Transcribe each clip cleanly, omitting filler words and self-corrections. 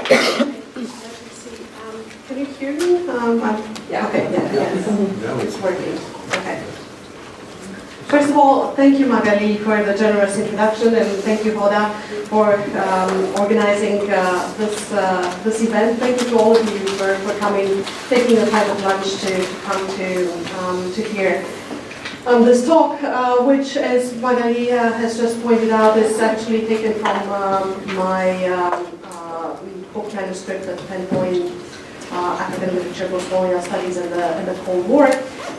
Can you hear me? Yeah, okay, yeah, it's working. Okay. First of all, thank you, Magali, for the generous introduction, and thank you, Hoda, for organizing this event. Thank you to all of you for coming, taking the time of lunch to come to hear this talk, which, as Magali has just pointed out, is actually taken from my book manuscript at Penn, African Literature, Post-Colonial Studies in the Cold War.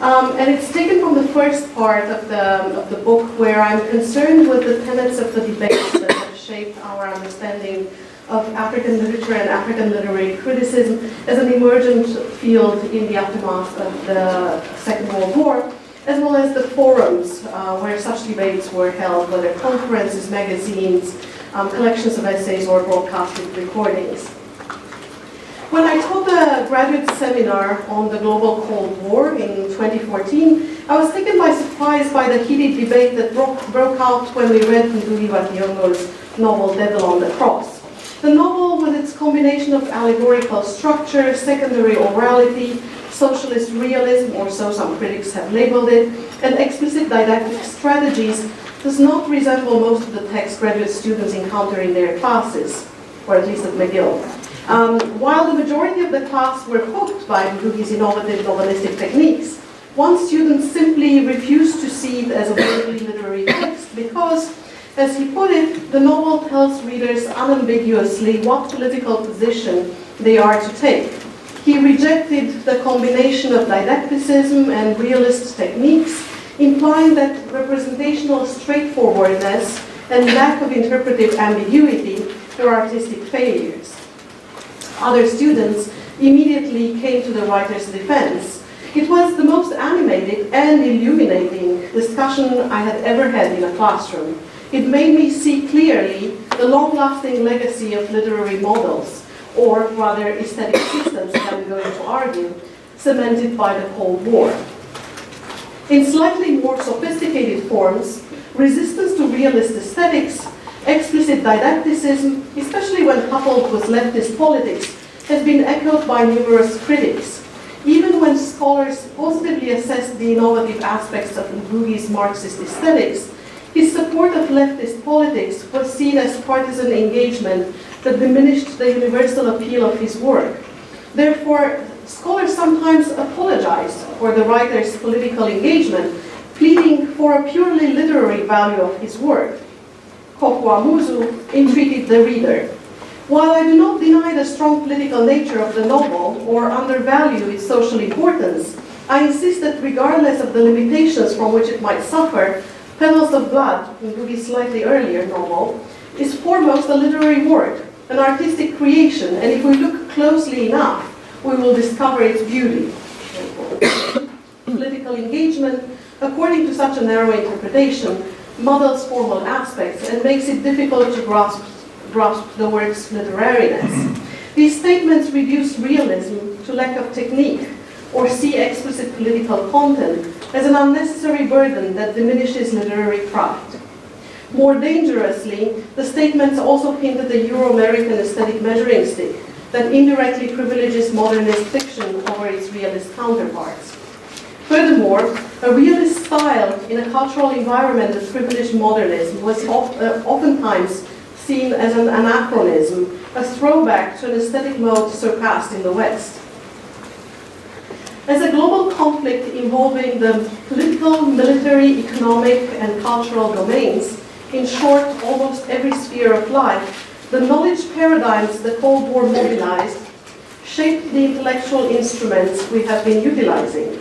And it's taken from the first part of the book, where I'm concerned with the tenets of the debates that have shaped our understanding of African literature and African literary criticism as an emergent field in the aftermath of the Second World War, as well as the forums where such debates were held, whether conferences, magazines, collections of essays, or broadcasted recordings. When I taught a graduate seminar on the global Cold War in 2014, I was taken by surprise by the heated debate that broke out when we read Ngugi wa Thiong'o's novel Devil on the Cross. The novel, with its combination of allegorical structure, secondary orality, socialist realism, or so some critics have labeled it, and explicit didactic strategies, does not resemble most of the text graduate students encounter in their classes, or at least at McGill. While the majority of the class were hooked by Ngugi's innovative novelistic techniques, one student simply refused to see it as a purely literary text because, as he put it, the novel tells readers unambiguously what political position they are to take. He rejected the combination of didacticism and realist techniques, implying that representational straightforwardness and lack of interpretive ambiguity were artistic failures. Other students immediately came to the writer's defense. It was the most animated and illuminating discussion I had ever had in a classroom. It made me see clearly the long-lasting legacy of literary models, or rather aesthetic systems that I'm going to argue, cemented by the Cold War. In slightly more sophisticated forms, resistance to realist aesthetics, explicit didacticism, especially when coupled with leftist politics, has been echoed by numerous critics. Even when scholars positively assessed the innovative aspects of Ngugi's Marxist aesthetics, his support of leftist politics was seen as partisan engagement that diminished the universal appeal of his work. Therefore, scholars sometimes apologized for the writer's political engagement, pleading for a purely literary value of his work. Kokwamuzu entreated the reader. While I do not deny the strong political nature of the novel or undervalue its social importance, I insist that regardless of the limitations from which it might suffer, Petals of Blood, Ngugi's slightly earlier novel, is foremost a literary work, an artistic creation, and if we look closely enough, we will discover its beauty. Political engagement, according to such a narrow interpretation, muddles formal aspects and makes it difficult to grasp the work's literariness. These statements reduce realism to lack of technique, or see explicit political content as an unnecessary burden that diminishes literary craft. More dangerously, the statements also hint at the Euro-American aesthetic measuring stick that indirectly privileges modernist fiction over its realist counterparts. Furthermore, a realist style in a cultural environment that privileged modernism was oftentimes seen as an anachronism, a throwback to an aesthetic mode surpassed in the West. As a global conflict involving the political, military, economic, and cultural domains, in short, almost every sphere of life, the knowledge paradigms the Cold War mobilized shaped the intellectual instruments we have been utilizing.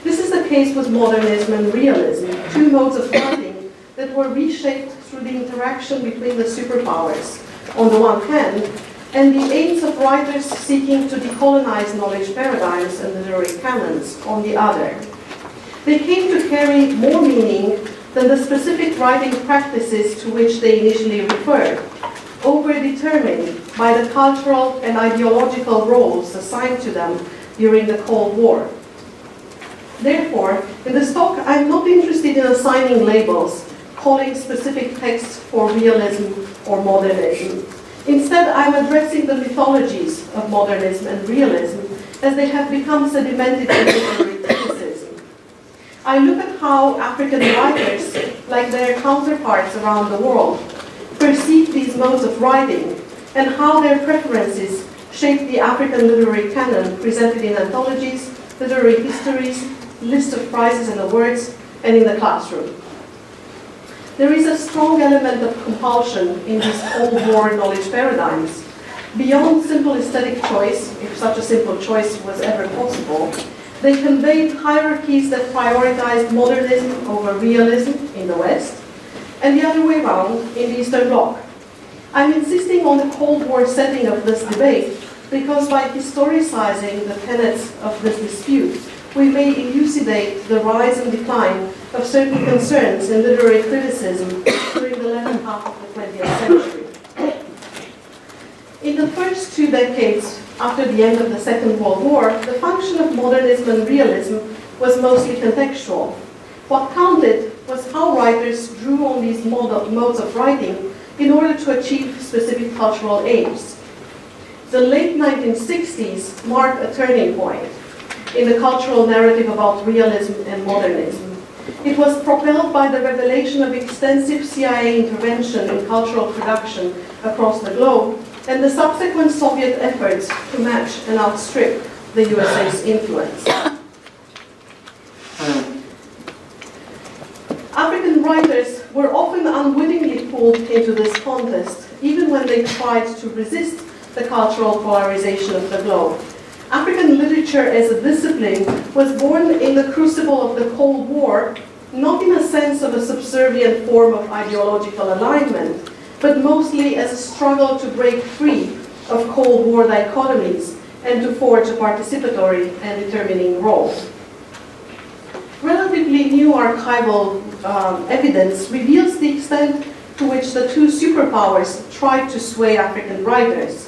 This is the case with modernism and realism, two modes of writing that were reshaped through the interaction between the superpowers, on the one hand, and the aims of writers seeking to decolonize knowledge paradigms and literary canons, on the other. They came to carry more meaning than the specific writing practices to which they initially referred, overdetermined by the cultural and ideological roles assigned to them during the Cold War. Therefore, in this talk, I'm not interested in assigning labels, calling specific texts for realism or modernism. Instead, I'm addressing the mythologies of modernism and realism as they have become sedimented in literary criticism. I look at how African writers, like their counterparts around the world, perceive these modes of writing and how their preferences shape the African literary canon presented in anthologies, literary histories, list of prizes and awards, and in the classroom. There is a strong element of compulsion in these Cold War knowledge paradigms. Beyond simple aesthetic choice, if such a simple choice was ever possible, they conveyed hierarchies that prioritized modernism over realism in the West, and the other way around in the Eastern Bloc. I'm insisting on the Cold War setting of this debate because by historicizing the tenets of this dispute, we may elucidate the rise and decline of certain concerns in literary criticism during the latter half of the 20th century. In the first 2 decades after the end of the Second World War, the function of modernism and realism was mostly contextual. What counted was how writers drew on these modes of writing in order to achieve specific cultural aims. The late 1960s marked a turning point in the cultural narrative about realism and modernism. It was propelled by the revelation of extensive CIA intervention in cultural production across the globe and the subsequent Soviet efforts to match and outstrip the USA's influence. African writers were often unwittingly pulled into this contest, even when they tried to resist the cultural polarization of the globe. African literature as a discipline was born in the crucible of the Cold War, not in a sense of a subservient form of ideological alignment, but mostly as a struggle to break free of Cold War dichotomies and to forge a participatory and determining role. Relatively new archival evidence reveals the extent to which the two superpowers tried to sway African writers.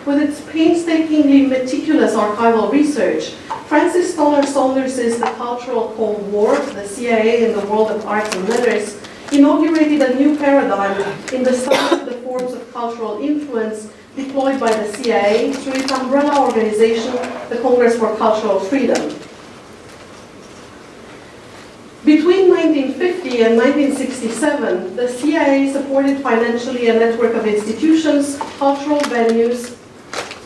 With its painstakingly meticulous archival research, Francis Stoner Saunders' The Cultural Cold War, the CIA in the World of Arts and Letters, inaugurated a new paradigm in the study of the forms of cultural influence deployed by the CIA through its umbrella organization, the Congress for Cultural Freedom. Between 1950 and 1967, the CIA supported financially a network of institutions, cultural venues,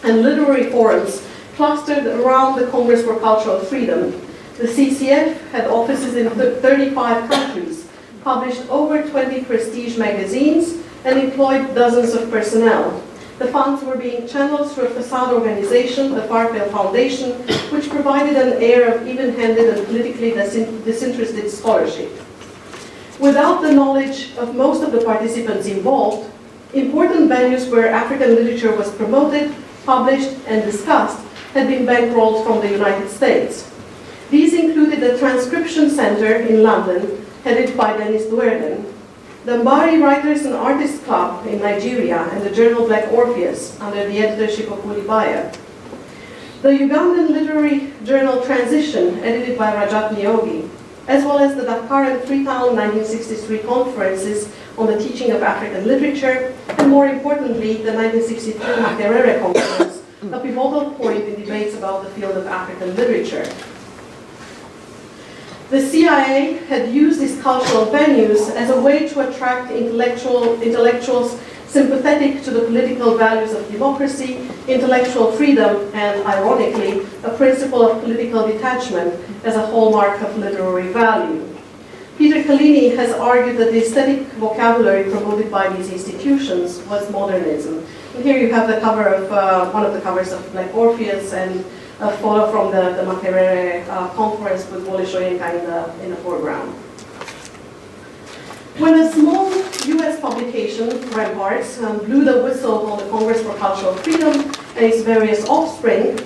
and literary forums clustered around the Congress for Cultural Freedom. The CCF had offices in 35 countries, published over 20 prestige magazines, and employed dozens of personnel. The funds were being channeled through a facade organization, the Farpel Foundation, which provided an air of even-handed and politically disinterested scholarship. Without the knowledge of most of the participants involved, important venues where African literature was promoted, published, and discussed had been bankrolled from the United States. These included the Transcription Center in London, headed by Dennis Duerden, the Mbari Writers and Artists Club in Nigeria, and the journal Black Orpheus, under the editorship of Kulibaya. The Ugandan literary journal Transition, edited by Rajat Nyogi, as well as the Dakar and Freetown 1963 conferences on the teaching of African literature, and more importantly, the 1963 Makerere Conference, a pivotal point in debates about the field of African literature. The CIA had used these cultural venues as a way to attract intellectuals sympathetic to the political values of democracy, intellectual freedom, and, ironically, a principle of political detachment as a hallmark of literary value. Peter Kalini has argued that the aesthetic vocabulary promoted by these institutions was modernism. And here you have the cover of one of the covers of Black Orpheus and a photo from the Makerere conference with Wole Soyinka in the foreground. When a small US publication, Ramparts, blew the whistle on the Congress for Cultural Freedom and its various offspring,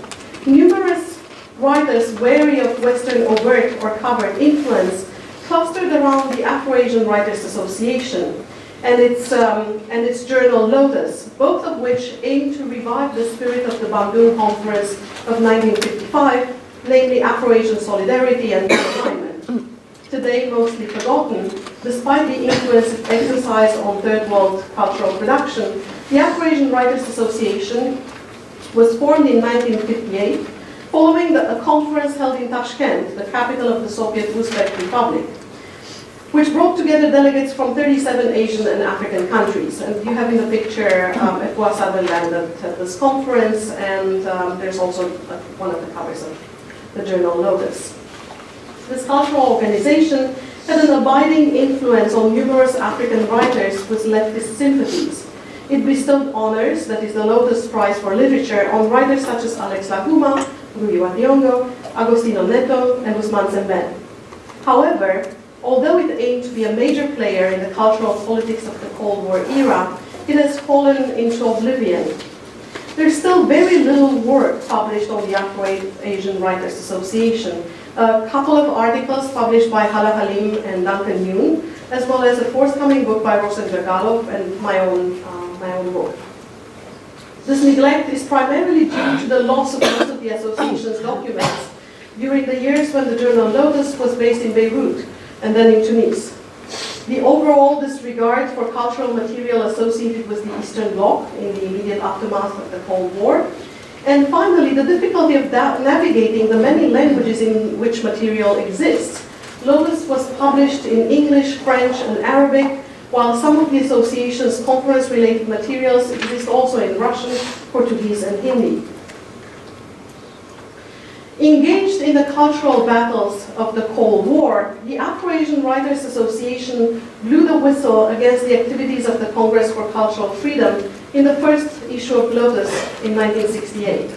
numerous writers wary of Western overt or covert influence clustered around the Afro-Asian Writers Association and its journal Lotus, both of which aimed to revive the spirit of the Bandung Conference of 1955, namely Afro-Asian solidarity and alignment. today mostly forgotten, despite the influence it exercised on third world cultural production, the Afro-Asian Writers Association was formed in 1958 following a conference held in Tashkent, the capital of the Soviet Uzbek Republic, which brought together delegates from 37 Asian and African countries. And you have in the picture Efwa Sutherland at this conference, and there's also one of the covers of the journal Lotus. This cultural organization had an abiding influence on numerous African writers with leftist sympathies. It bestowed honors, that is the Lotus Prize for Literature, on writers such as Alex Laguma, Rui Wadiongo, Agostino Neto, and Usman Sembène. However, although it aimed to be a major player in the cultural politics of the Cold War era, it has fallen into oblivion. There's still very little work published on the Afro-Asian Writers Association. A couple of articles published by Hala Halim and Duncan Yoon, as well as a forthcoming book by Rosen Dragalov and my own book. This neglect is primarily due to the loss of most of the association's documents during the years when the journal Lotus was based in Beirut and then in Tunis. The overall disregard for cultural material associated with the Eastern Bloc in the immediate aftermath of the Cold War. And finally, the difficulty of navigating the many languages in which material exists. Lotus was published in English, French, and Arabic, while some of the association's conference-related materials exist also in Russian, Portuguese, and Hindi. Engaged in the cultural battles of the Cold War, the Afro-Asian Writers Association blew the whistle against the activities of the Congress for Cultural Freedom in the first issue of Lotus in 1968.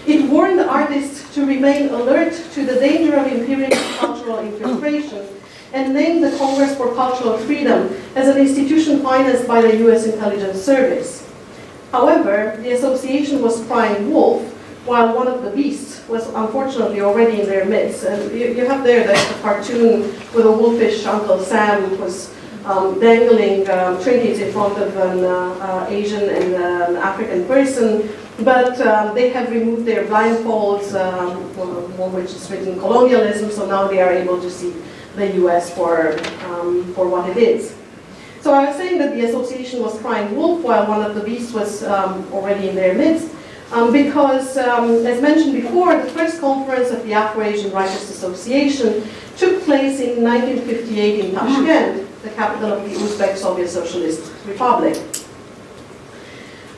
It warned artists to remain alert to the danger of imperial cultural infiltration and named the Congress for Cultural Freedom as an institution financed by the US Intelligence Service. However, the association was crying wolf, while one of the beasts was unfortunately already in their midst. And you have there the cartoon with a wolfish Uncle Sam who was dangling trinkets in front of an Asian and an African person, but they have removed their blindfolds, on which is written colonialism, so now they are able to see the US for what it is. So I was saying that the association was crying wolf while one of the beasts was already in their midst, because, as mentioned before, the first conference of the Afro-Asian Writers Association took place in 1958 in Tashkent, the capital of the Uzbek Soviet Socialist Republic.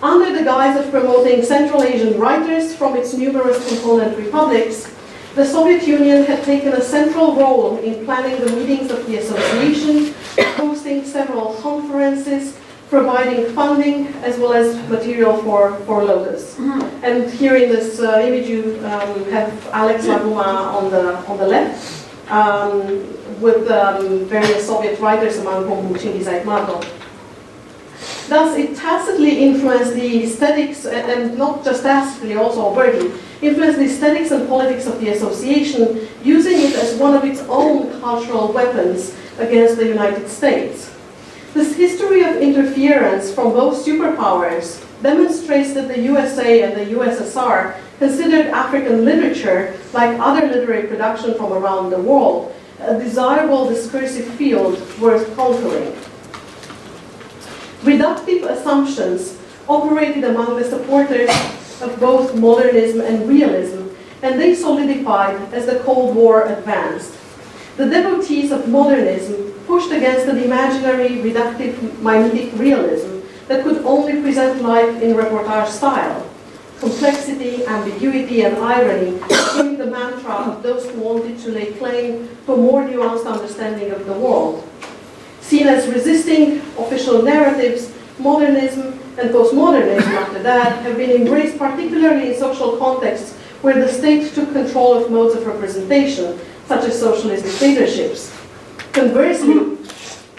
Under the guise of promoting Central Asian writers from its numerous component republics, the Soviet Union had taken a central role in planning the meetings of the association, hosting several conferences, providing funding as well as material for Lotus. And here in this image you have Alex Laguma on the left, with various Soviet writers, among whom Chingiz Aytmatov. Thus, it tacitly influenced the aesthetics, and not just tacitly, also overtly, influenced the aesthetics and politics of the association, using it as one of its own cultural weapons against the United States. This history of interference from both superpowers demonstrates that the USA and the USSR considered African literature, like other literary production from around the world, a desirable discursive field worth conquering. Reductive assumptions operated among the supporters of both modernism and realism, and they solidified as the Cold War advanced. The devotees of modernism pushed against an imaginary, reductive, mimetic realism that could only present life in reportage style. Complexity, ambiguity, and irony became the mantra of those who wanted to lay claim to a more nuanced understanding of the world. Seen as resisting official narratives, modernism and postmodernism after that have been embraced particularly in social contexts where the state took control of modes of representation, such as socialist dictatorships. Conversely,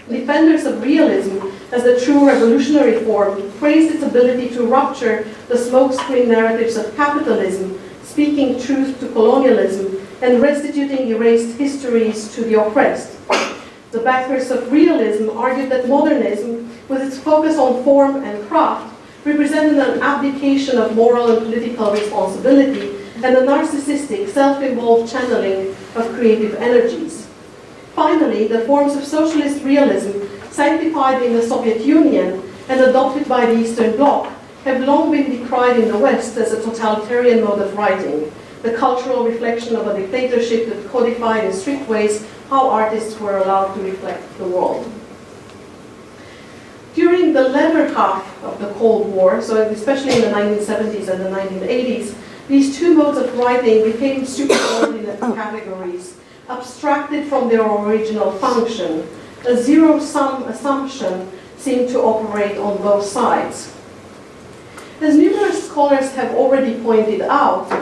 defenders of realism as the true revolutionary form praised its ability to rupture the smokescreen narratives of capitalism, speaking truth to colonialism, and restituting erased histories to the oppressed. The backers of realism argued that modernism, with its focus on form and craft, represented an abdication of moral and political responsibility and a narcissistic, self-involved channeling of creative energies. Finally, the forms of socialist realism, sanctified in the Soviet Union and adopted by the Eastern Bloc, have long been decried in the West as a totalitarian mode of writing, the cultural reflection of a dictatorship that codified in strict ways how artists were allowed to reflect the world. During the latter half of the Cold War, so especially in the 1970s and the 1980s, these two modes of writing became subordinate categories, abstracted from their original function. A zero-sum assumption seemed to operate on both sides. As numerous scholars have already pointed out,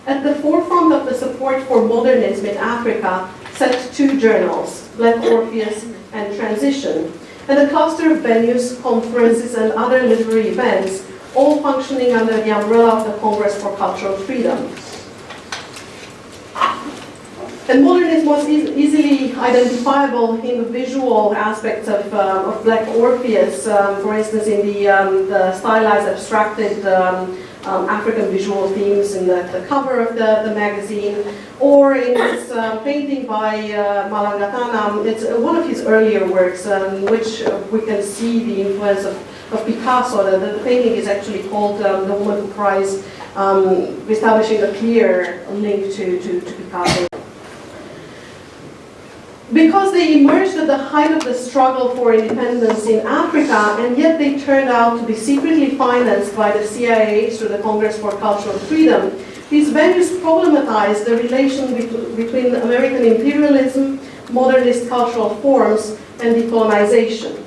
at the forefront of the support for modernism in Africa sat two journals, Black Orpheus and Transition, and a cluster of venues, conferences, and other literary events, all functioning under the umbrella of the Congress for Cultural Freedom. And modernism was easily identifiable in the visual aspects of Black Orpheus, for instance, in the stylized, abstracted African visual themes in the cover of the magazine, or in this painting by Malangatana. It's one of his earlier works, in which we can see the influence of Picasso. The painting is actually called The Woman Who Cries, establishing a clear link to Picasso. Because they emerged at the height of the struggle for independence in Africa, and yet they turned out to be secretly financed by the CIA through the Congress for Cultural Freedom, these venues problematized the relation between American imperialism, modernist cultural forms, and decolonization.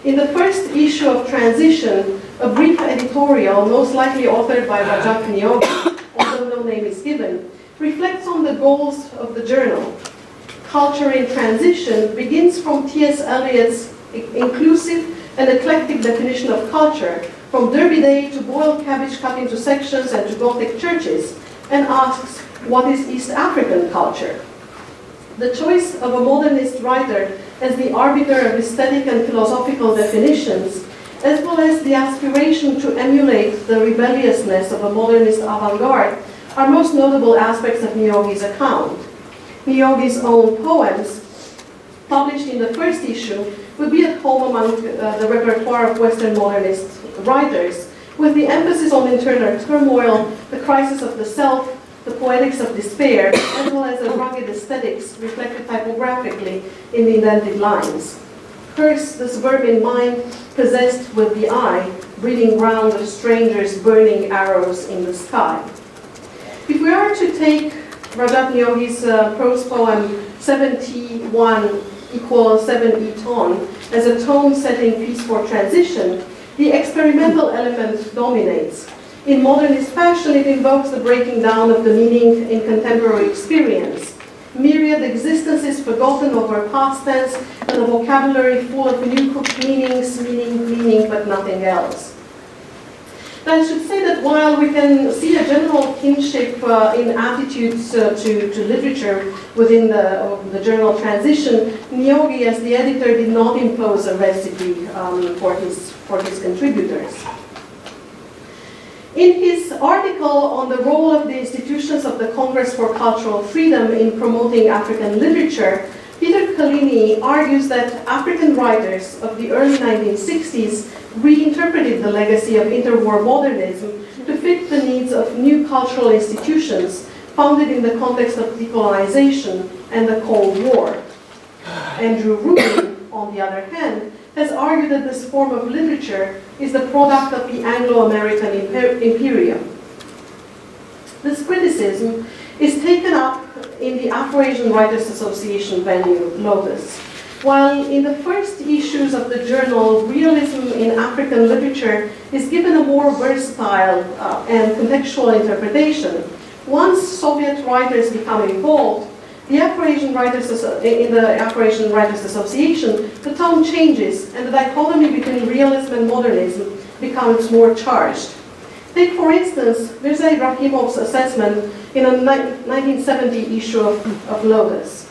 In the first issue of Transition, a brief editorial, most likely authored by Rajat Nyogi, although no name is given, reflects on the goals of the journal. Culture in Transition begins from T.S. Eliot's inclusive and eclectic definition of culture, from Derby Day to boiled cabbage cut into sections and to Gothic churches, and asks, what is East African culture? The choice of a modernist writer as the arbiter of aesthetic and philosophical definitions, as well as the aspiration to emulate the rebelliousness of a modernist avant-garde, are most notable aspects of Nyogi's account. Nyogi's own poems, published in the first issue, would be at home among the repertoire of Western modernist writers, with the emphasis on internal turmoil, the crisis of the self, the poetics of despair, as well as the rugged aesthetics reflected typographically in the indented lines. Curse the suburban mind possessed with the eye, breeding ground of strangers burning arrows in the sky. If we are to take Rajat Nyogi's prose poem 71 equals 7 ton as a tone-setting piece for transition, the experimental element dominates. In modernist fashion, it invokes the breaking down of the meaning in contemporary experience. Myriad existences forgotten over past tense, and a vocabulary full of new cooked meanings, meaning, but nothing else. Now, I should say that while we can see a general kinship in attitudes to literature within the journal Transition, Nyogi, as the editor, did not impose a recipe for his contributors. In his article on the role of the institutions of the Congress for Cultural Freedom in promoting African literature, Peter Collini argues that African writers of the early 1960s reinterpreted the legacy of interwar modernism to fit the needs of new cultural institutions founded in the context of decolonization and the Cold War. Andrew Rubin, on the other hand, has argued that this form of literature is the product of the Anglo-American imperium. This criticism is taken up in the Afro-Asian Writers Association venue, Lotus. While in the first issues of the journal, realism in African literature is given a more versatile and contextual interpretation, once Soviet writers become involved, in the Afro-Asian Writers Association, the tone changes and the dichotomy between realism and modernism becomes more charged. Take, for instance, Mirza Ibrahimov's assessment in a 1970 issue of Lotus.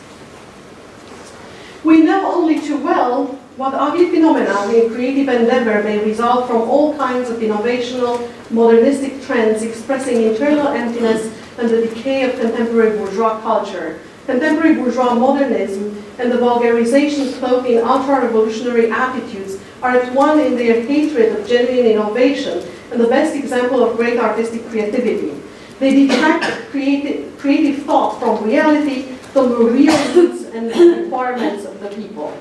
We know only too well what ugly phenomena in creative endeavor may result from all kinds of innovational, modernistic trends expressing internal emptiness and the decay of contemporary bourgeois culture, contemporary bourgeois modernism, and the vulgarization cloaking ultra-revolutionary attitudes are at one in their hatred of genuine innovation and the best example of great artistic creativity. They detract creative thought from reality, from the real needs and requirements of the people.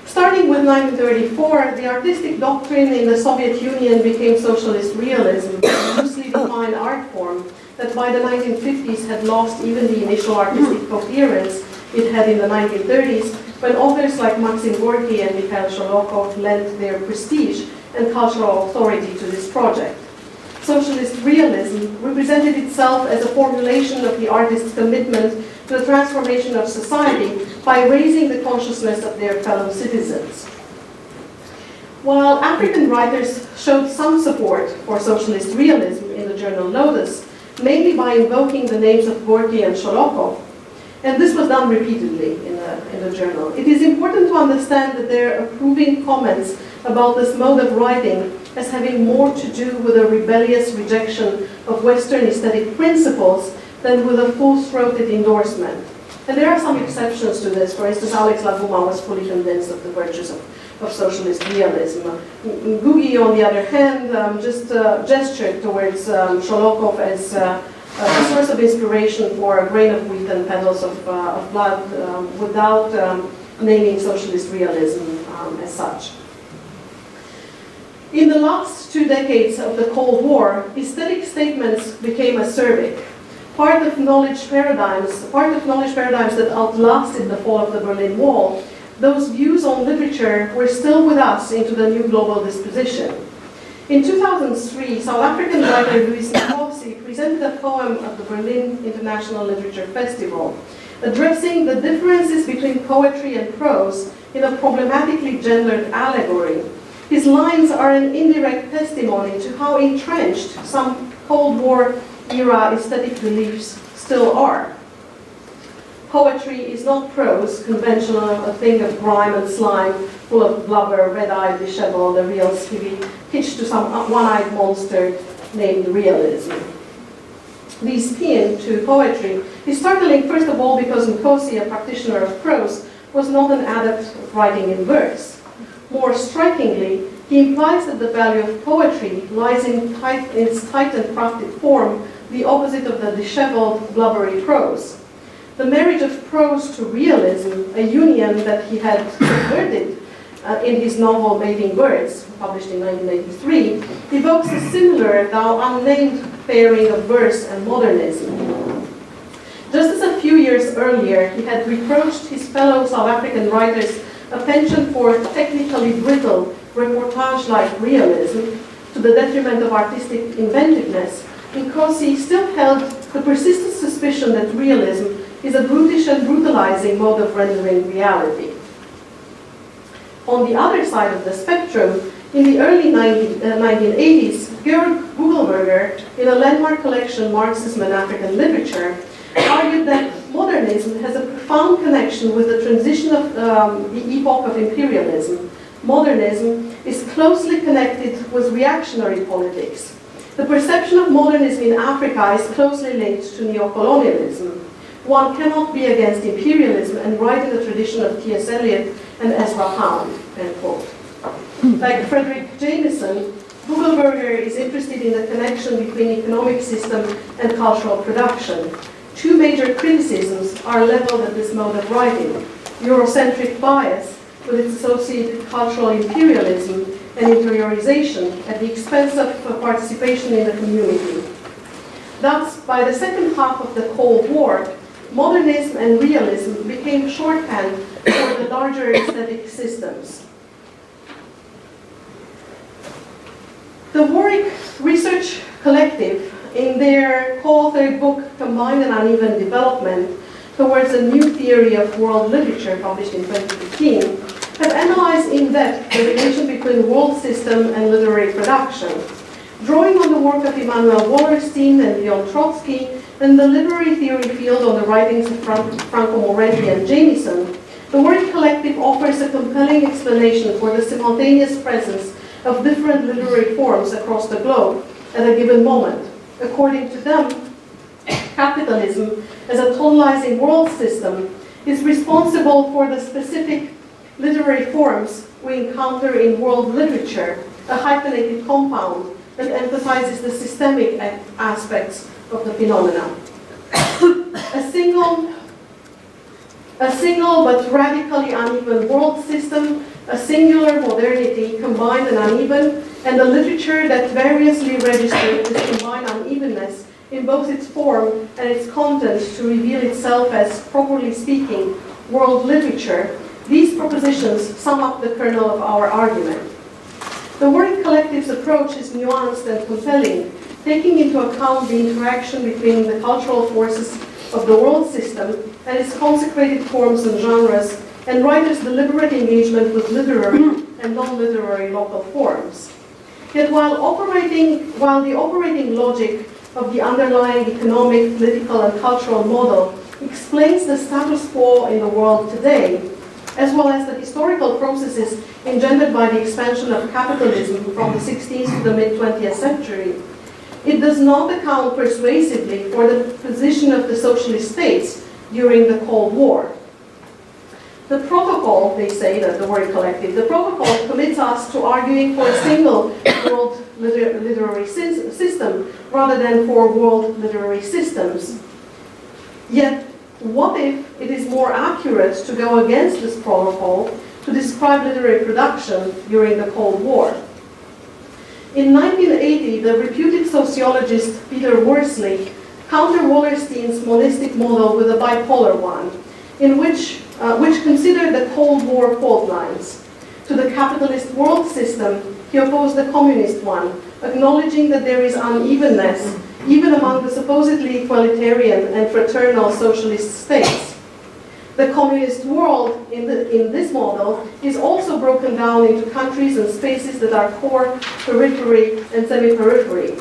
Starting with 1934, the artistic doctrine in the Soviet Union became socialist realism, a loosely defined art form that by the 1950s had lost even the initial artistic coherence it had in the 1930s, when authors like Maxim Gorky and Mikhail Sholokhov lent their prestige and cultural authority to this project. Socialist realism represented itself as a formulation of the artist's commitment to the transformation of society by raising the consciousness of their fellow citizens. While African writers showed some support for socialist realism in the journal Lotus, mainly by invoking the names of Gorky and Sholokhov, and this was done repeatedly in the journal, it is important to understand that their approving comments about this mode of writing as having more to do with a rebellious rejection of Western aesthetic principles than with a full-throated endorsement. And there are some exceptions to this. For instance, Alex Laguma was fully convinced of the virtues of socialist realism. Gugi, on the other hand, just gestured towards Sholokhov as a source of inspiration for a grain of wheat and petals of blood without naming socialist realism as such. In the last 2 decades of the Cold War, aesthetic statements became acerbic. Part of knowledge paradigms that outlasted the fall of the Berlin Wall, those views on literature were still with us into the new global disposition. In 2003, South African writer Louis Nkosi presented a poem at the Berlin International Literature Festival, addressing the differences between poetry and prose in a problematically gendered allegory. His lines are an indirect testimony to how entrenched some Cold War era aesthetic beliefs still are. Poetry is not prose, conventional, a thing of grime and slime, full of blubber, red-eyed, disheveled, a real skivvy, hitched to some one-eyed monster named realism. This spin to poetry is startling, first of all, because Nkosi, a practitioner of prose, was not an adept of writing in verse. More strikingly, he implies that the value of poetry lies in its tight and crafted form, the opposite of the disheveled, blubbery prose. The marriage of prose to realism, a union that he had subverted in his novel Mating Birds, published in 1983, evokes a similar, though unnamed, pairing of verse and modernism. Just as a few years earlier, he had reproached his fellow South African writers a penchant for technically brittle, reportage-like realism to the detriment of artistic inventiveness, Nkosi still held the persistent suspicion that realism is a brutish and brutalizing mode of rendering reality. On the other side of the spectrum, in the early 1980s, Georg Gugelberger, in a landmark collection, Marxism and African Literature, argued that modernism has a profound connection with the transition of the epoch of imperialism. Modernism is closely connected with reactionary politics. The perception of modernism in Africa is closely linked to neocolonialism. One cannot be against imperialism and write in the tradition of T.S. Eliot and Ezra Pound, end quote. Like Frederick Jameson, Gugelberger is interested in the connection between economic system and cultural production. Two major criticisms are leveled at this mode of writing: Eurocentric bias, with its associated cultural imperialism and interiorization at the expense of participation in the community. Thus, by the second half of the Cold War, modernism and realism became shorthand for the larger aesthetic systems. The Warwick Research Collective, in their co-authored book, Combined and Uneven Development, Towards a New Theory of World Literature, published in 2015, have analyzed in depth the relation between world system and literary production. Drawing on the work of Immanuel Wallerstein and Leon Trotsky, and the literary theory field on the writings of Franco Moretti and Jameson, the Warwick Collective offers a compelling explanation for the simultaneous presence of different literary forms across the globe at a given moment. According to them, capitalism as a totalizing world system is responsible for the specific literary forms we encounter in world literature, a hyphenated compound that emphasizes the systemic aspects of the phenomena. A single but radically uneven world system, a singular modernity combined and uneven, and a literature that variously registers this combined unevenness in both its form and its content to reveal itself as, properly speaking, world literature. These propositions sum up the kernel of our argument. The Worried Collective's approach is nuanced and compelling, taking into account the interaction between the cultural forces of the world system and its consecrated forms and genres, and writers' deliberate engagement with literary and non-literary local forms. Yet while the operating logic of the underlying economic, political, and cultural model explains the status quo in the world today, as well as the historical processes engendered by the expansion of capitalism from the 16th to the mid-20th century, it does not account persuasively for the position of the socialist states during the Cold War. The protocol, they say, that the Worried Collective, the protocol commits us to arguing for a single world literary system rather than for world literary systems. Yet, what if it is more accurate to go against this protocol to describe literary production during the Cold War? In 1980, the reputed sociologist Peter Worsley countered Wallerstein's monistic model with a bipolar one, in which considered the Cold War fault lines. To the capitalist world system, he opposed the communist one, acknowledging that there is unevenness even among the supposedly equalitarian and fraternal socialist states. The communist world in this model is also broken down into countries and spaces that are core, periphery, and semi-periphery.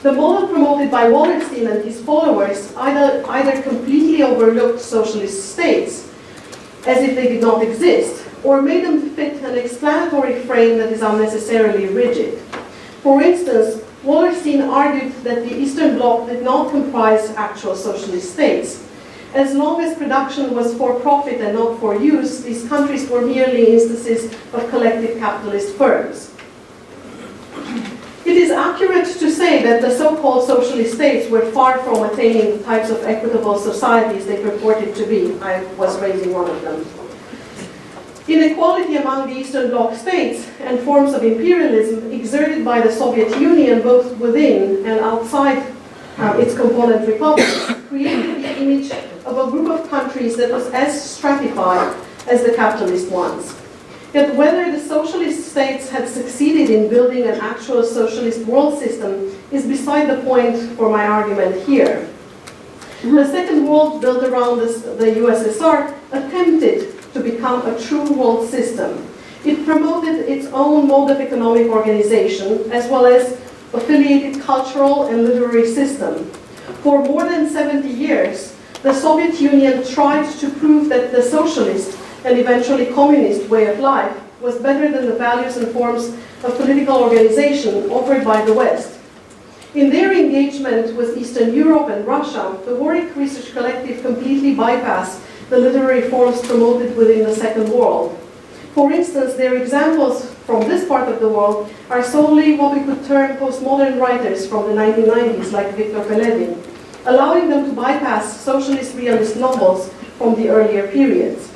The model promoted by Wallerstein and his followers either completely overlooked socialist states, as if they did not exist, or made them fit an explanatory frame that is unnecessarily rigid. For instance, Wallerstein argued that the Eastern Bloc did not comprise actual socialist states. As long as production was for profit and not for use, these countries were merely instances of collective capitalist firms. It is accurate to say that the so-called socialist states were far from attaining the types of equitable societies they purported to be. I was raising one of them. Inequality among the Eastern Bloc states and forms of imperialism exerted by the Soviet Union both within and outside its component republics created the image of a group of countries that was as stratified as the capitalist ones. Yet whether the socialist states had succeeded in building an actual socialist world system is beside the point for my argument here. The Second World, built around the USSR, attempted to become a true world system. It promoted its own mode of economic organization, as well as affiliated cultural and literary system. For more than 70 years, the Soviet Union tried to prove that the socialist and eventually communist way of life was better than the values and forms of political organization offered by the West. In their engagement with Eastern Europe and Russia, the Warwick Research Collective completely bypassed the literary forms promoted within the Second World. For instance, their examples from this part of the world are solely what we could term postmodern writers from the 1990s, like Victor Pelevin, allowing them to bypass socialist realist novels from the earlier periods.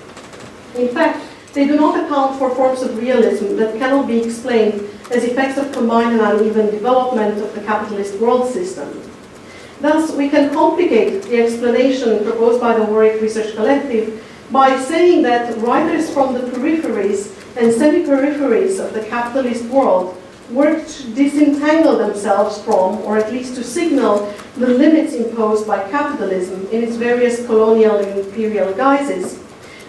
In fact, they do not account for forms of realism that cannot be explained as effects of combined and uneven development of the capitalist world system. Thus, we can complicate the explanation proposed by the Warwick Research Collective by saying that writers from the peripheries and semi-peripheries of the capitalist world worked to disentangle themselves from, or at least to signal, the limits imposed by capitalism in its various colonial and imperial guises.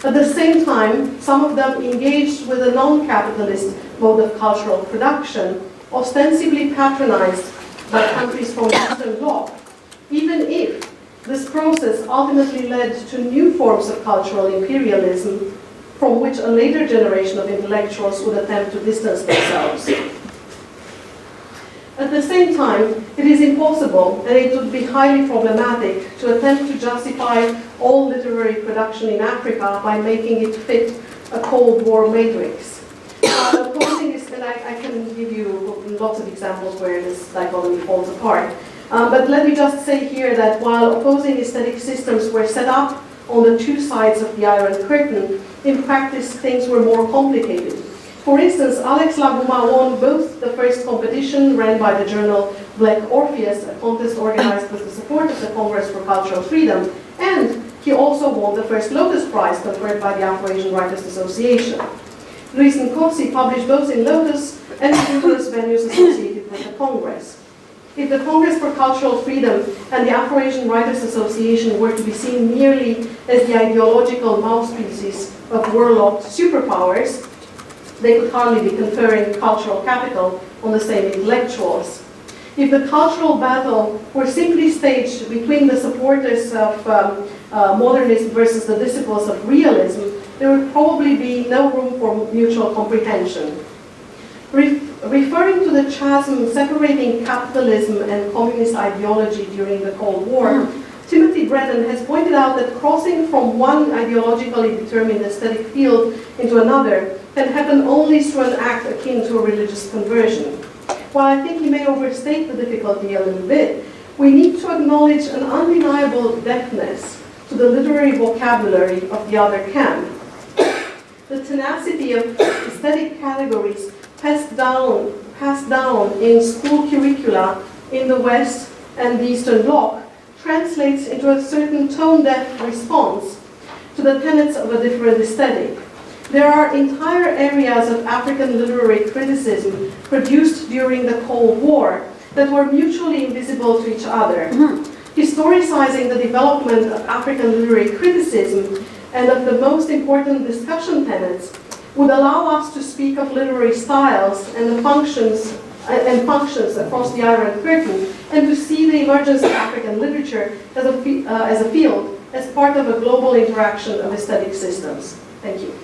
At the same time, some of them engaged with a non-capitalist mode of cultural production, ostensibly patronized by countries from the Eastern Bloc, even if this process ultimately led to new forms of cultural imperialism from which a later generation of intellectuals would attempt to distance themselves. At the same time, it is impossible and it would be highly problematic to attempt to justify all literary production in Africa by making it fit a Cold War matrix. Opposing is, and I can give you lots of examples where this dichotomy falls apart. But let me just say here that while opposing aesthetic systems were set up on the two sides of the Iron Curtain, in practice things were more complicated. For instance, Alex Laguma won both the first competition ran by the journal Black Orpheus, a contest organized with the support of the Congress for Cultural Freedom, and he also won the first Lotus Prize conferred by the Afro-Asian Writers Association. Luis Nkosi published both in Lotus and in numerous venues associated with the Congress. If the Congress for Cultural Freedom and the Afro-Asian Writers Association were to be seen merely as the ideological mouthpieces of warlocked superpowers, they could hardly be conferring cultural capital on the same intellectuals. If the cultural battle were simply staged between the supporters of modernism versus the disciples of realism, there would probably be no room for mutual comprehension. Referring to the chasm separating capitalism and communist ideology during the Cold War, Timothy Brennan has pointed out that crossing from one ideologically determined aesthetic field into another can happen only through an act akin to a religious conversion. While I think he may overstate the difficulty a little bit, we need to acknowledge an undeniable deafness to the literary vocabulary of the other camp. The tenacity of aesthetic categories passed down in school curricula in the West and the Eastern Bloc translates into a certain tone-deaf response to the tenets of a different aesthetic. There are entire areas of African literary criticism produced during the Cold War that were mutually invisible to each other. Historicizing the development of African literary criticism and of the most important discussion tenets would allow us to speak of literary styles and the functions across the Iron Curtain, and to see the emergence of African literature as a field, as part of a global interaction of aesthetic systems. Thank you.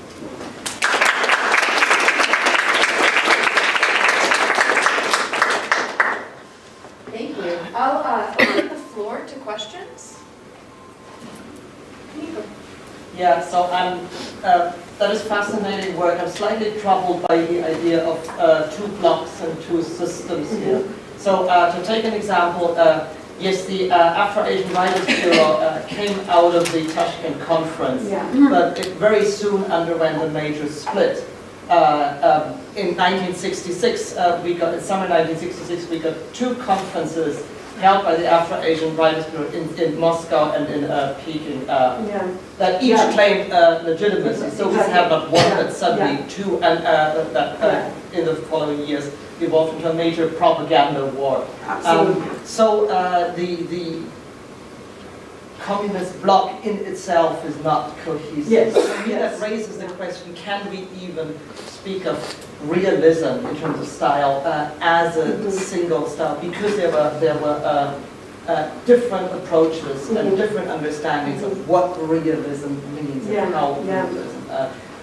Thank you. I'll open the floor to questions. Yeah, so that is fascinating work. I'm slightly troubled by the idea of two blocks and two systems here. So to take an example, yes, the Afro-Asian Writers Bureau came out of the Tashkent conference, but it very soon underwent a major split. In 1966, in summer 1966, we got two conferences held by the Afro-Asian Writers Bureau in Moscow and in Peking, that each claimed legitimacy. So we have not one, but suddenly two, and that in the following years evolved into a major propaganda war. So the communist bloc in itself is not cohesive. Yes. For me, that raises the question: can we even speak of realism in terms of style as a single style? Because there were different approaches and different understandings of what realism means and how realism.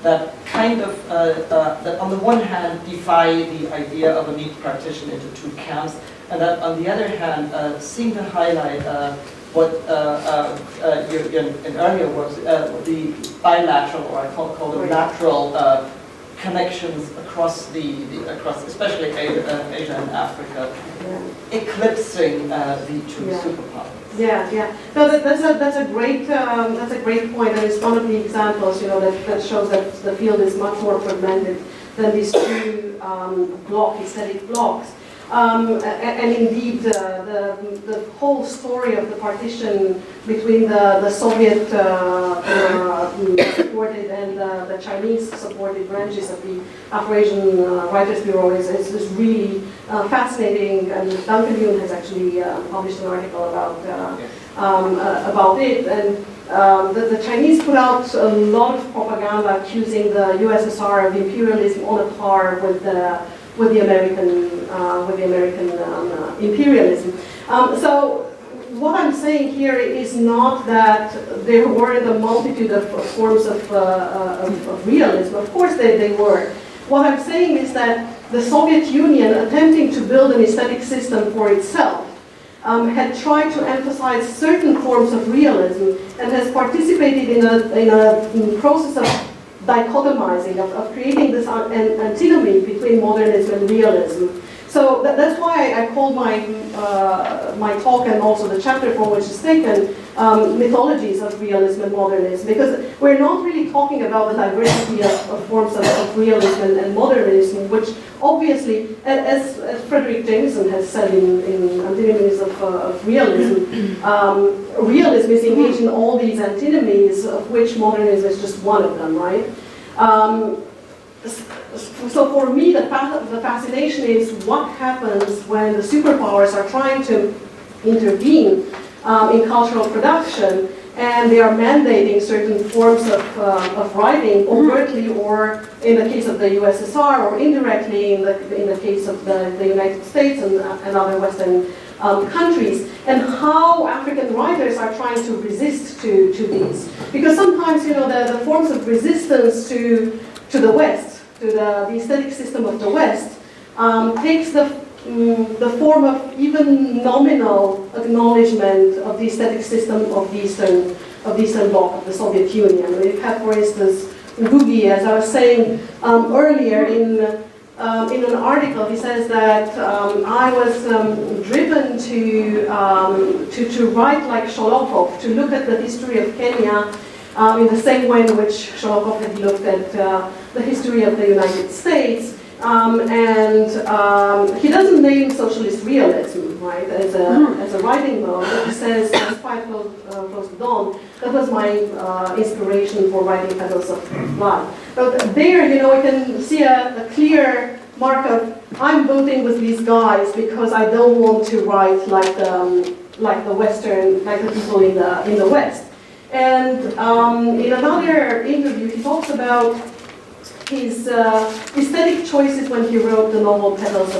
That kind of, that on the one hand defy the idea of a neat partition into two camps, and that on the other hand seem to highlight what in earlier works, the bilateral, or I call it lateral connections across especially Asia and Africa, eclipsing the two superpowers. No, that's a great point, and it's one of the examples, that shows that the field is much more fragmented than these two aesthetic blocks. And indeed, the whole story of the partition between the Soviet supported and the Chinese supported branches of the Afro-Asian Writers Bureau is really fascinating, and Duncan Yoon has actually published an article about it. And the Chinese put out a lot of propaganda accusing the USSR of imperialism on a par with the American imperialism. So what I'm saying here is not that there weren't a multitude of forms of realism. Of course they were. What I'm saying is that the Soviet Union, attempting to build an aesthetic system for itself, had tried to emphasize certain forms of realism and has participated in a process of dichotomizing, of creating this antinomy between modernism and realism. So that's why I called my talk and also the chapter from which it's taken, Mythologies of Realism and Modernism, because we're not really talking about the diversity of forms of realism and modernism, which obviously, as Frederick Jameson has said in Antinomies of Realism, realism is engaged in all these antinomies, of which modernism is just one of them, right? So for me, the fascination is what happens when the superpowers are trying to intervene in cultural production, and they are mandating certain forms of writing overtly, or in the case of the USSR, or indirectly in the case of the United States and other Western countries, and how African writers are trying to resist to these. Because sometimes, the forms of resistance to the West, to the aesthetic system of the West, takes the form of even nominal acknowledgement of the aesthetic system of the Eastern Bloc, of the Soviet Union. We have, for instance, Gugi, as I was saying earlier in an article, he says that I was driven to write like Sholokov, to look at the history of Kenya in the same way in which Sholokov had looked at the history of the United States. He doesn't name socialist realism, right, as a writing mode, but he says, despite Close to Dawn, that was my inspiration for writing Petals of Blood. But there, we can see a clear mark of, I'm voting with these guys because I don't want to write like the Western, like the people in the West. And in another interview, he talks about his aesthetic choices when he wrote the novel Petals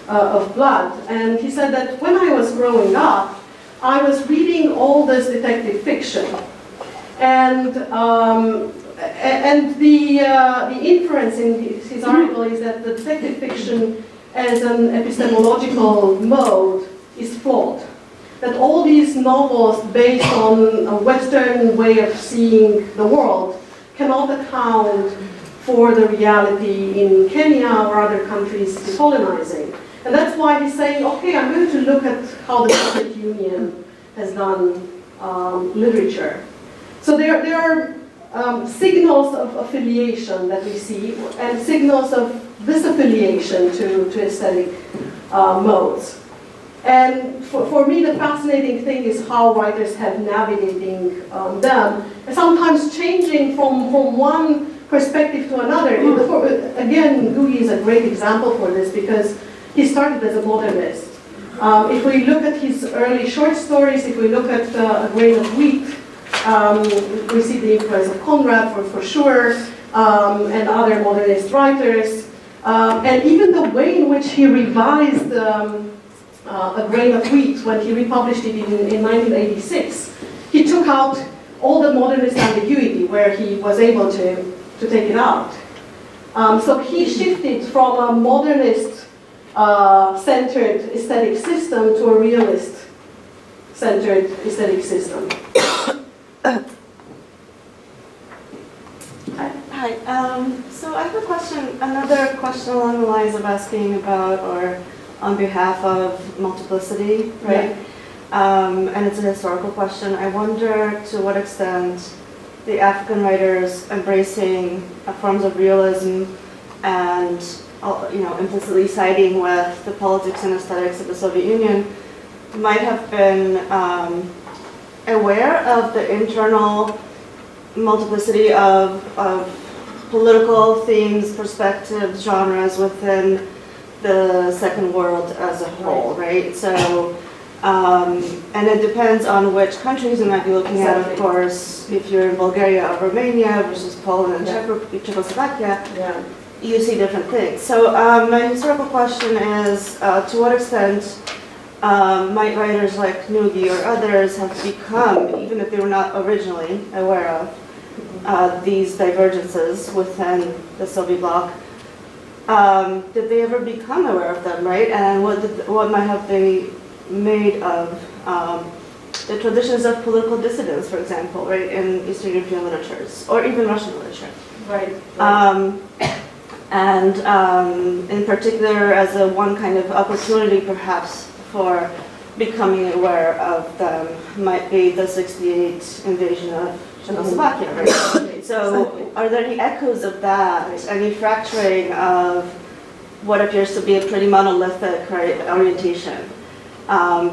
of Blood. And he said that when I was growing up, I was reading all this detective fiction. And the inference in his article is that the detective fiction as an epistemological mode is flawed. That all these novels based on a Western way of seeing the world cannot account for the reality in Kenya or other countries decolonizing. And that's why he's saying, okay, I'm going to look at how the Soviet Union has done literature. So there are signals of affiliation that we see, and signals of disaffiliation to aesthetic modes. And for me, the fascinating thing is how writers have navigating them, and sometimes changing from one perspective to another. Again, Gugi is a great example for this because he started as a modernist. If we look at his early short stories, if we look at A Grain of Wheat, we see the influence of Conrad for sure, and other modernist writers. And even the way in which he revised A Grain of Wheat when he republished it in 1986, he took out all the modernist ambiguity where he was able to take it out. So he shifted from a modernist centered aesthetic system to a realist centered aesthetic system. Hi. So I have a question, another question along the lines of asking about, or on behalf of multiplicity, right? Yeah. And it's a historical question. I wonder to what extent the African writers embracing forms of realism and implicitly siding with the politics and aesthetics of the Soviet Union might have been aware of the internal multiplicity of political themes, perspectives, genres within the Second World as a whole, right? So, and it depends on which countries you might be looking at, of course. If you're in Bulgaria or Romania versus Poland and Czechoslovakia, you see different things. So my historical question is, to what extent might writers like Nugi or others have become, even if they were not originally aware of, these divergences within the Soviet bloc? Did they ever become aware of them, right? And what might have they made of the traditions of political dissidence, for example, right, in Eastern European literatures, or even Russian literature. Right. In particular, as a one kind of opportunity, perhaps, for becoming aware of them might be the '68 invasion of Czechoslovakia, right? So, are there any echoes of that? Any fracturing of what appears to be a pretty monolithic, right, orientation?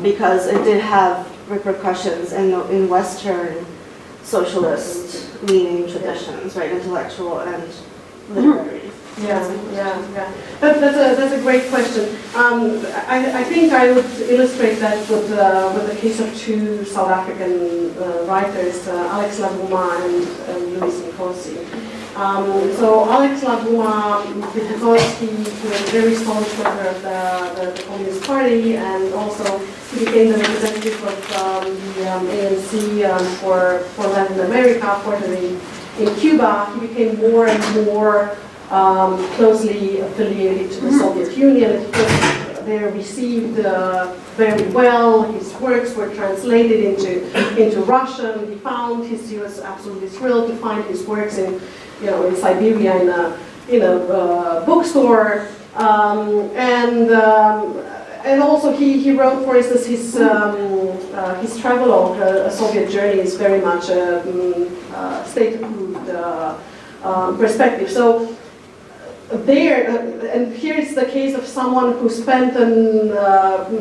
Because it did have repercussions in Western socialist-leaning traditions, right, intellectual and literary. Yeah. That's a great question. I think I would illustrate that with the case of two South African writers, Alex Laguma and Louis Nkosi. So Alex Laguma, because he was a very staunch member of the Communist Party, and also he became the representative of the ANC for Latin America, formerly in Cuba, he became more and more closely affiliated to the Soviet Union. It was they received very well. His works were translated into Russian. He was absolutely thrilled to find his works in Siberia in a bookstore. And also he wrote, for instance, his travelogue, A Soviet Journey, is very much a state-approved perspective. So there, and here is the case of someone who spent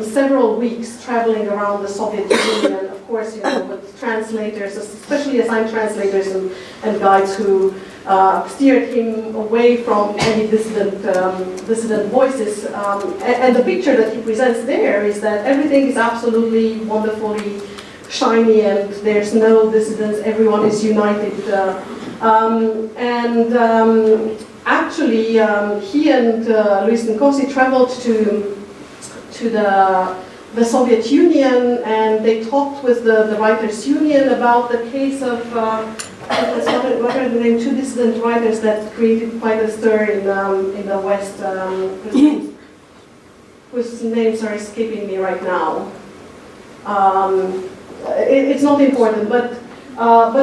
several weeks traveling around the Soviet Union, of course, with translators, especially assigned translators and guides who steered him away from any dissident voices. And the picture that he presents there is that everything is absolutely wonderfully shiny and there's no dissidence, everyone is united. Actually, he and Louis Nkosi traveled to the Soviet Union, and they talked with the Writers' Union about the case of what are the name, two dissident writers that created quite a stir in the West, whose names are escaping me right now. It's not important, but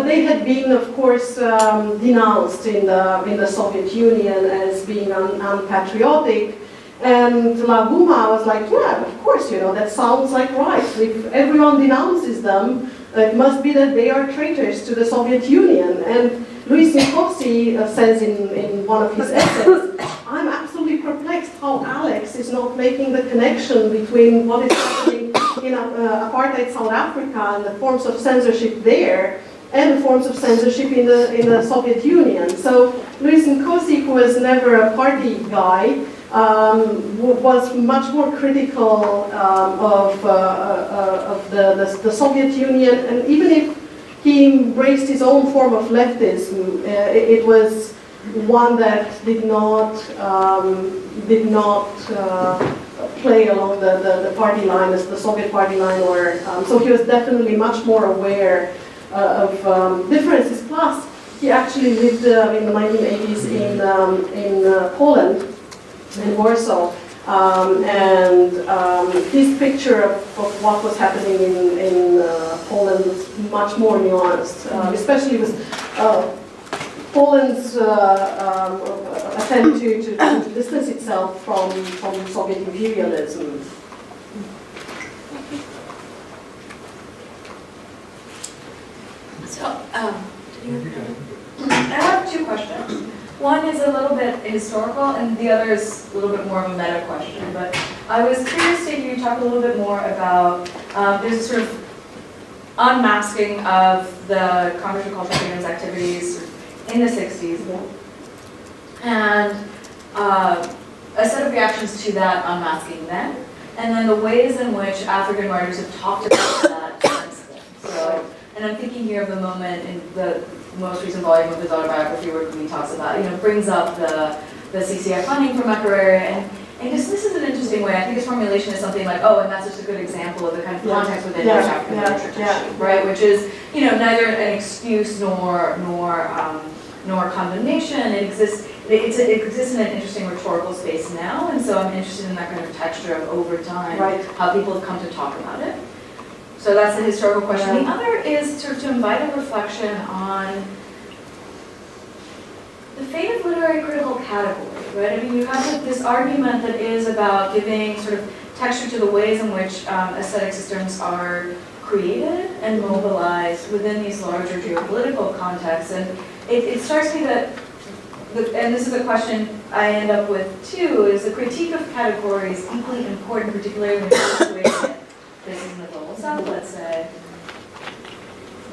they had been, of course, denounced in the Soviet Union as being unpatriotic. And Laguma was like, yeah, of course, that sounds like right. If everyone denounces them, it must be that they are traitors to the Soviet Union. And Louis Nkosi says in one of his essays, I'm absolutely perplexed how Alex is not making the connection between what is happening in apartheid South Africa and the forms of censorship there and the forms of censorship in the Soviet Union. So Louis Nkosi, who was never a party guy, was much more critical of the Soviet Union, and even if he embraced his own form of leftism, it was one that did not play along the party line as the Soviet party line, or so he was definitely much more aware of differences. Plus, he actually lived in the 1980s in Poland, in Warsaw, and his picture of what was happening in Poland was much more nuanced, especially with Poland's attempt to distance itself from Soviet imperialism. So, I have two questions. One is a little bit historical, and the other is a little bit more of a meta question. But I was curious to hear you talk a little bit more about there's a sort of unmasking of the Comparative Cultural Freedoms activities in the 60s, and a set of reactions to that unmasking then, and then the ways in which African writers have talked about that since then. So, and I'm thinking here of the moment in the most recent volume of his autobiography where he talks about, brings up the CCI funding for Makerere, and dismisses it in an interesting way. I think his formulation is something like, oh, and that's just a good example of the kind of context within which African literature tradition, right? Which is, neither an excuse nor condemnation. It it exists in an interesting rhetorical space now, and so I'm interested in that kind of texture of over time, Right. how people have come to talk about it. So that's the historical question. Yeah. The other is sort of to invite a reflection on the fate of literary critical category, right? I mean, you have this argument that is about giving sort of texture to the ways in which aesthetic systems are created and mobilized within these larger geopolitical contexts. And it strikes me that, and this is a question I end up with too, is the critique of categories equally important, particularly when you're situating this is in the global south, let's say.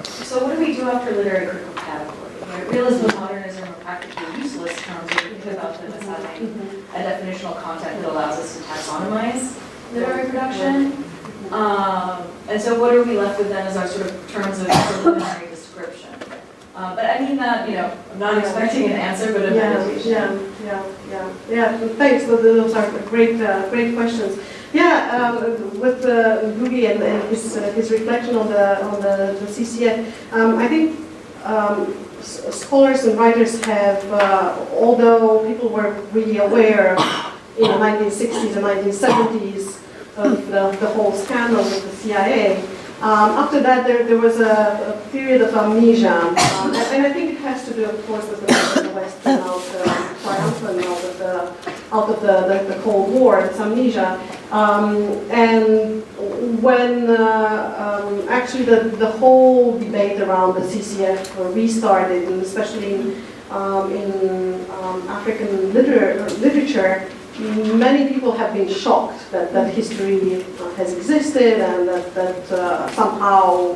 So what do we do after literary critical category? Right? Realism and modernism are practically useless terms if you think about them as having a definitional content that allows us to taxonomize literary production. And so what are we left with then as our sort of terms of preliminary description? But I mean that, I'm not expecting an answer, but a meditation. Yeah. Thanks. Those are great questions. Yeah, with Gugi and his reflection on the CCF, I think scholars and writers have, although people were really aware in the 1960s and 1970s of the whole scandal with the CIA, after that there was a period of amnesia, and I think it has to do, of course, with the fact that the West came out triumphant out of the Cold War. It's amnesia, and when actually the whole debate around the CCF restarted, and especially in African literature, many people have been shocked that history has existed and that somehow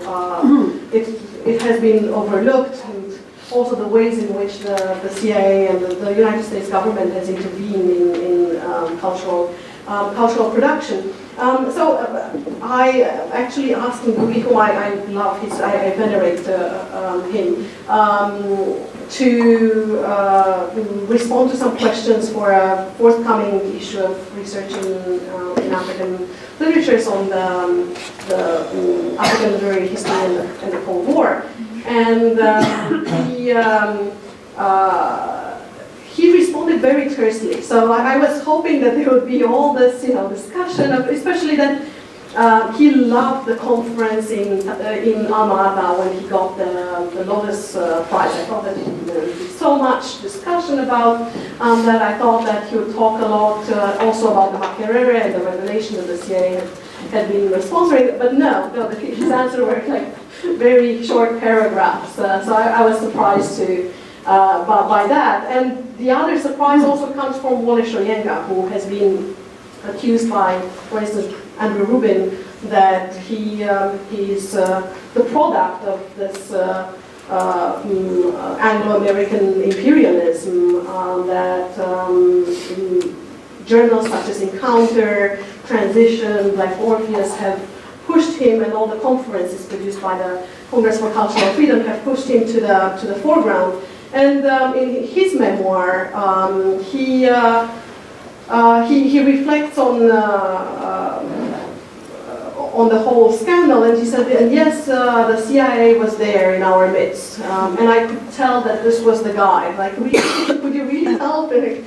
it has been overlooked, and also the ways in which the CIA and the United States government has intervened in cultural production. So I actually asked Ngugi, who I love, I venerate him, to respond to some questions for a forthcoming issue of research in African literatures on the African literary history and the Cold War. And he responded very tersely. So I was hoping that there would be all this, discussion of, especially that he loved the conference in Alma-Ata when he got the Lotus Prize. I thought that there would be so much discussion about that. I thought that he would talk a lot also about the Makerere and the revelation that the CIA had been sponsoring. But no, his answer were like very short paragraphs. So I was surprised by that. And the other surprise also comes from Wole Soyinka, who has been accused by, for instance, Andrew Rubin, that he is the product of this Anglo-American imperialism, that journals such as Encounter, Transition, like Orpheus have pushed him, and all the conferences produced by the Congress for Cultural Freedom have pushed him to the foreground. And in his memoir, he reflects on the whole scandal, and he said, and yes, the CIA was there in our midst, and I could tell that this was the guy. Like, would you really help? And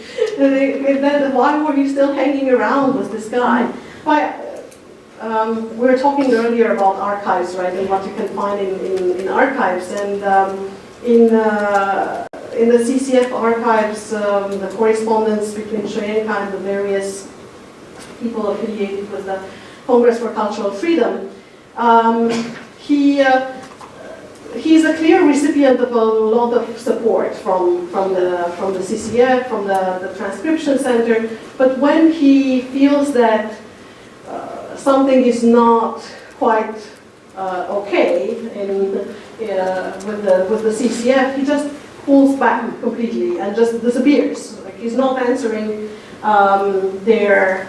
why were you still hanging around with this guy? We were talking earlier about archives, right, and what you can find in archives, and in the CCF archives, the correspondence between Soyinka and the various people affiliated with the Congress for Cultural Freedom, he's a clear recipient of a lot of support from the CCF, from the transcription center. But when he feels that something is not quite okay with the CCF, he just pulls back completely and just disappears. Like, he's not answering their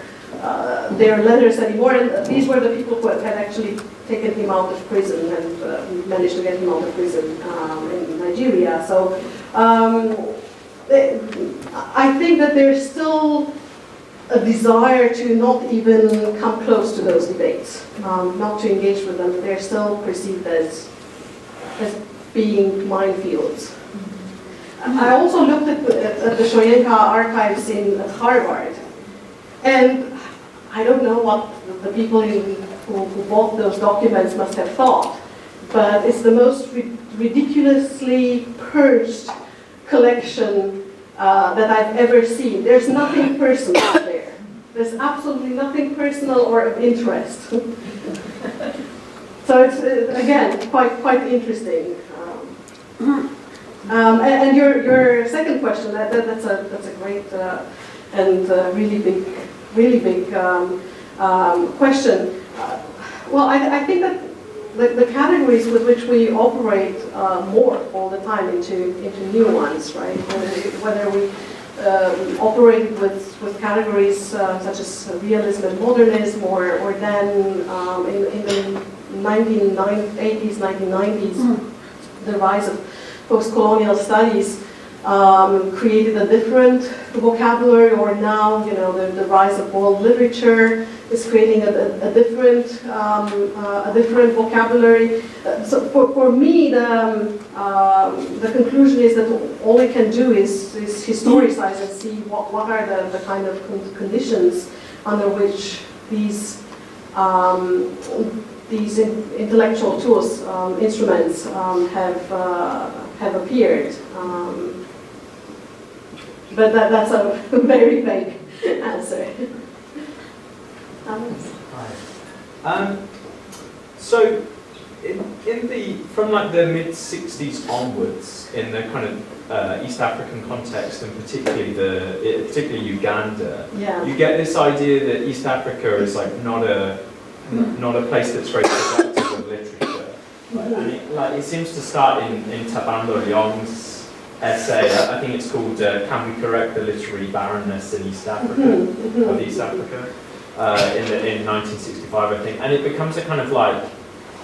letters anymore. And these were the people who had actually taken him out of prison and managed to get him out of prison in Nigeria. So I think that there's still a desire to not even come close to those debates, not to engage with them. They're still perceived as being minefields. I also looked at the Shoyenka archives at Harvard, and I don't know what the people who bought those documents must have thought, but it's the most ridiculously purged collection that I've ever seen. There's nothing personal there. There's absolutely nothing personal or of interest. So it's, again, quite interesting. And your second question, that's a great and really big question. Well, I think that the categories with which we operate morph all the time into new ones, right? Whether we operate with categories such as realism and modernism, or then in the 1980s, 1990s, the rise of post-colonial studies created a different vocabulary, or now, the rise of world literature is creating a different vocabulary. So for me, the conclusion is that all we can do is historicize and see what are the kind of conditions under which these intellectual tools, instruments have appeared. But that's a very vague answer. Hi. So, from like the mid-60s onwards, in the kind of East African context, and particularly Uganda, Yeah. you get this idea that East Africa is like not a place that's very productive of literature. And it seems to start in Tabando Lyong's essay. I think it's called "Can We Correct the Literary Barrenness in East Africa?" Of East Africa in 1965, I think, and it becomes a kind of like,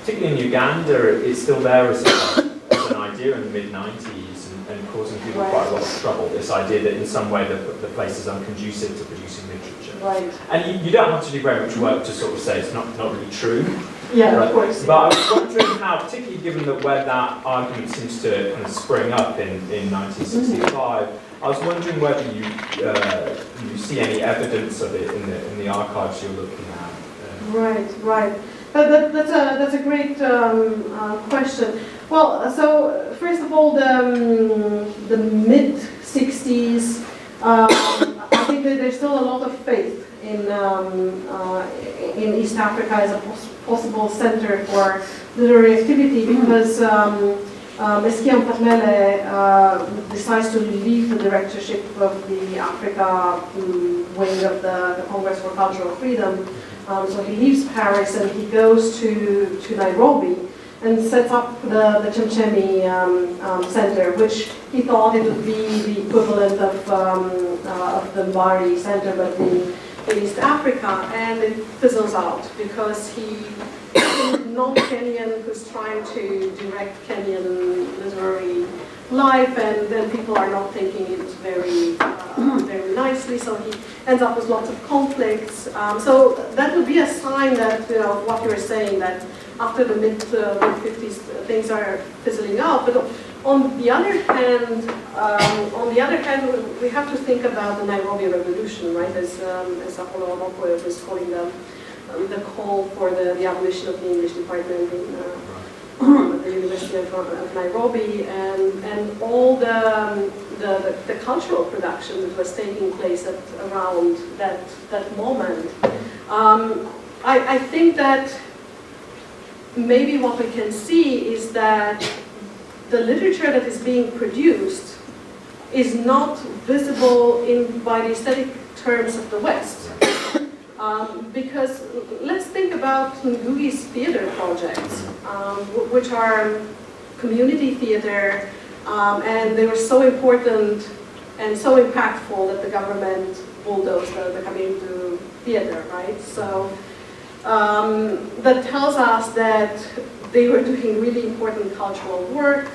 particularly in Uganda, it's still there as an idea in the mid-90s and causing people quite a lot of trouble. This idea that in some way the place is unconducive to producing literature. Right. And you don't have to do very much work to sort of say it's not really true. Yeah, right? Of course. But I was wondering how, particularly given that where that argument seems to kind of spring up in 1965, I was wondering whether you see any evidence of it in the archives you're looking at. Right. That's a great question. Well, so first of all, the mid '60s, I think that there's still a lot of faith in East Africa as a possible center for literary activity, because Eskiam Patmele decides to leave the directorship of the Africa wing of the Congress for Cultural Freedom. So he leaves Paris and he goes to Nairobi and sets up the Chemchemi Center, which he thought it would be the equivalent of the Mbari Center, but in East Africa, and it fizzles out because he is a non-Kenyan who's trying to direct Kenyan literary life, and then people are not thinking it very nicely, so he ends up with lots of conflicts. So that would be a sign that, what you're saying, that after the mid-50s things are fizzling out. But on the other hand, we have to think about the Nairobi Revolution, right? As Apollo Omokoye was calling the call for the abolition of the English department at the University of Nairobi, and all the cultural production that was taking place around that moment. I think that maybe what we can see is that the literature that is being produced is not visible by the aesthetic terms of the West. Because let's think about Ngugi's theater projects, which are community theater, and they were so important and so impactful that the government bulldozed the community theater, right? So that tells us that they were doing really important cultural work,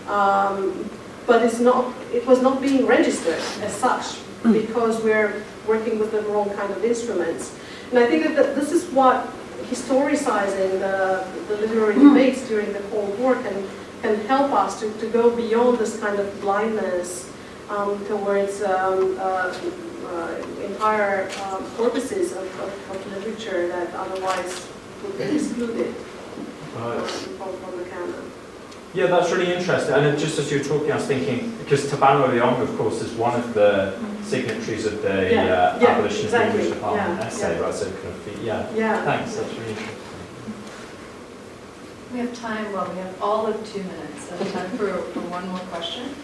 but it was not being registered as such, because we're working with the wrong kind of instruments. And I think that this is what historicizing the literary debates during the Cold War can help us to go beyond this kind of blindness towards entire purposes of literature that otherwise would be excluded from the canon. Yeah, that's really interesting. And just as you were talking, I was thinking, because Tabano Leong, of course, is one of the signatories of the Abolition of the English Department essay, right? So kind of, thanks, that's really interesting. We have time, well, we have all of 2 minutes, so time for one more question.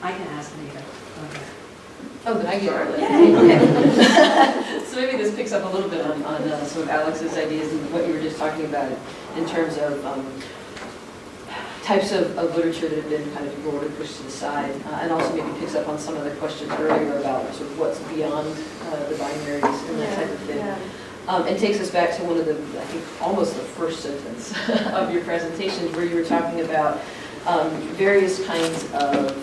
I can ask Anita. Okay. Oh, then I get it. Okay. So maybe this picks up a little bit on some of Alex's ideas and what you were just talking about in terms of types of literature that have been kind of ignored or pushed to the side, and also maybe picks up on some of the questions earlier about sort of what's beyond the binaries and that type of thing. And takes us back to one of the, I think, almost the first sentence of your presentation, where you were talking about various kinds of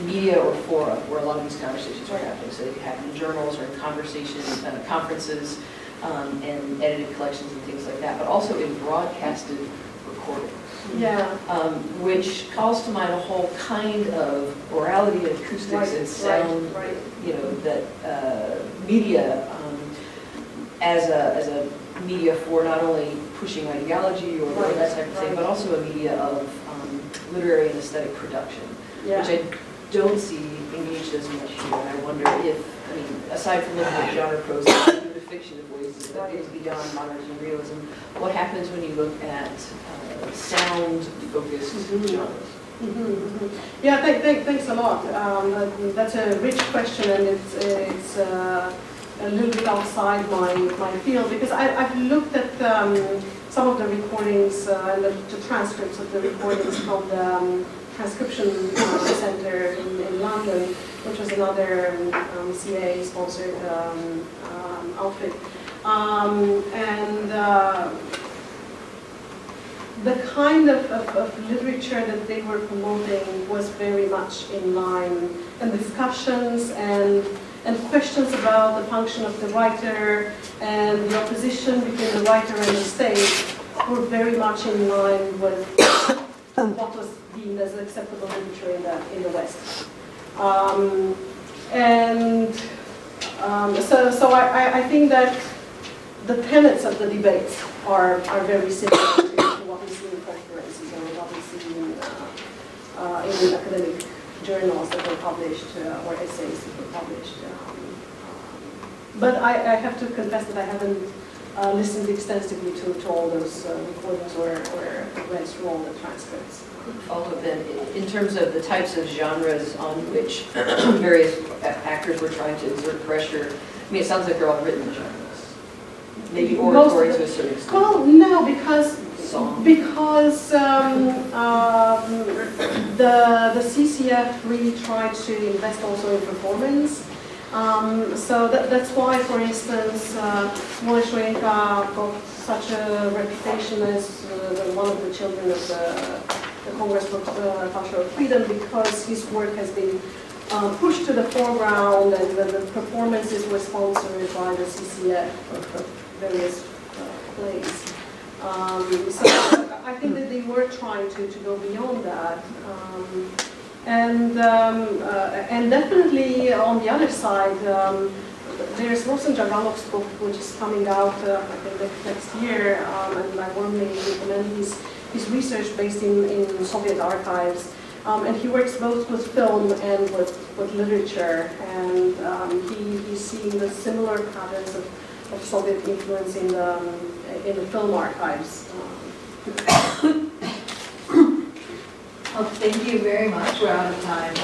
media or fora where a lot of these conversations are happening. So they could happen in journals or in conferences, and edited collections and things like that, but also in broadcasted recordings. Which calls to mind a whole kind of orality and acoustics and sound, you know, that media as a media for not only pushing ideology or that type of thing, but also a media of literary and aesthetic production, which I don't see engaged as much here. And I wonder if, I mean, aside from looking at genre prose, the fiction of ways that is beyond modernism and realism, what happens when you look at sound-focused genres? Yeah, thanks a lot. That's a rich question, and it's a little bit outside my field, because I've looked at some of the recordings and the transcripts of the recordings from the transcription center in London, which was another CA-sponsored outfit. And the kind of literature that they were promoting was very much in line, and discussions and questions about the function of the writer and the opposition between the writer and the state were very much in line with what was deemed as acceptable literature in the West. So I think that the tenets of the debates are very similar to what we see in conferences or what we see in academic journals that were published or essays that were published. But I have to confess that I haven't listened extensively to all those recordings or read through all the transcripts. All of them, in terms of the types of genres on which various actors were trying to exert pressure, I mean, it sounds like they're all written genres. Maybe oratory to a certain extent. Well, no, because Song. the CCF really tried to invest also in performance. So that's why, for instance, Moleschwenka got such a reputation as one of the children of the Congress for Cultural Freedom, because his work has been pushed to the foreground, and the performances were sponsored by the CCF of various plays. So I think that they were trying to go beyond that. And definitely on the other side, there's Rosen Jagalov's book, which is coming out, I think, next year, and I warmly recommend his research based in Soviet archives. And he works both with film and with literature, and he's seeing the similar patterns of Soviet influence in the film archives. Well, thank you very much. We're out of time.